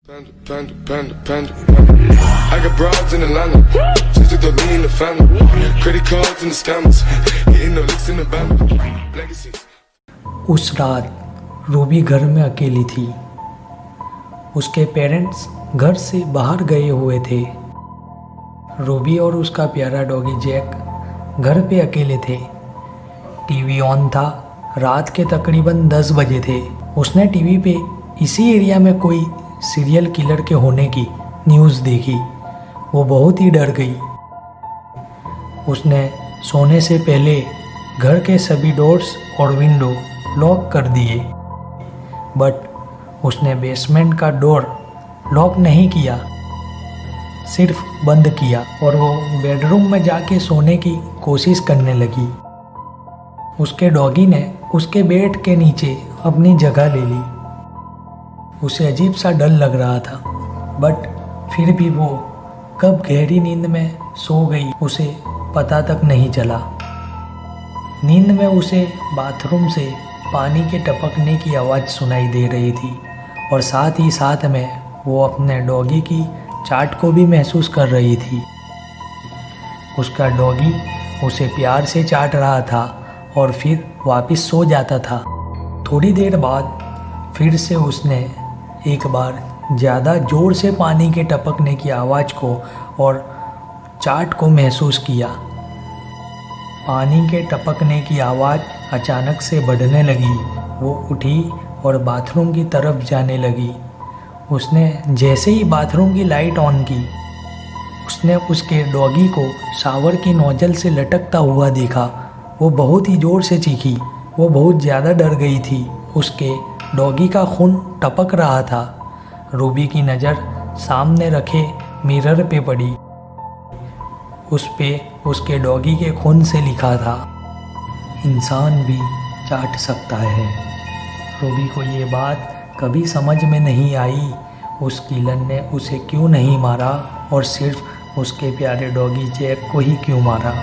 I got broads in Atlanta, just to throw me in the family. Credit cards and the scammers, hitting the licks in the band. Legacies. उस रात Ruby घर में अकेली थी। उसके parents घर से बाहर गए हुए थे। रूबी और उसका प्यारा डॉगी जैक घर पे अकेले थे। टीवी ऑन था। रात के तकरीबन 10 बजे थे। उसने टीवी पे इसी एरिया में कोई सीरियल किलर के होने की न्यूज़ देखी। वो बहुत ही डर गई। उसने सोने से पहले घर के सभी डोर्स और विंडो लॉक कर दिए, बट उसने बेसमेंट का डोर लॉक नहीं किया, सिर्फ बंद किया और वो बेडरूम में जाके सोने की कोशिश करने लगी। उसके डॉगी ने उसके बेड के नीचे अपनी जगह ले ली। उसे अजीब सा डर लग रहा था, बट फिर भी वो कब गहरी नींद में सो गई उसे पता तक नहीं चला। नींद में उसे बाथरूम से पानी के टपकने की आवाज़ सुनाई दे रही थी और साथ ही साथ में वो अपने डॉगी की चाट को भी महसूस कर रही थी। उसका डॉगी उसे प्यार से चाट रहा था और फिर वापस सो जाता था। थोड़ी देर बाद फिर से उसने एक बार ज़्यादा ज़ोर से पानी के टपकने की आवाज़ को और चाट को महसूस किया। पानी के टपकने की आवाज़ अचानक से बढ़ने लगी। वो उठी और बाथरूम की तरफ जाने लगी। उसने जैसे ही बाथरूम की लाइट ऑन की, उसने उसके डॉगी को शावर की नोजल से लटकता हुआ देखा। वो बहुत ही ज़ोर से चीखी। वो बहुत ज़्यादा डर गई थी। उसके डॉगी का खून टपक रहा था। रूबी की नज़र सामने रखे मिरर पे पड़ी। उस पे उसके डॉगी के खून से लिखा था, इंसान भी चाट सकता है। रूबी को ये बात कभी समझ में नहीं आई उस किलर ने उसे क्यों नहीं मारा और सिर्फ उसके प्यारे डॉगी जैक को ही क्यों मारा।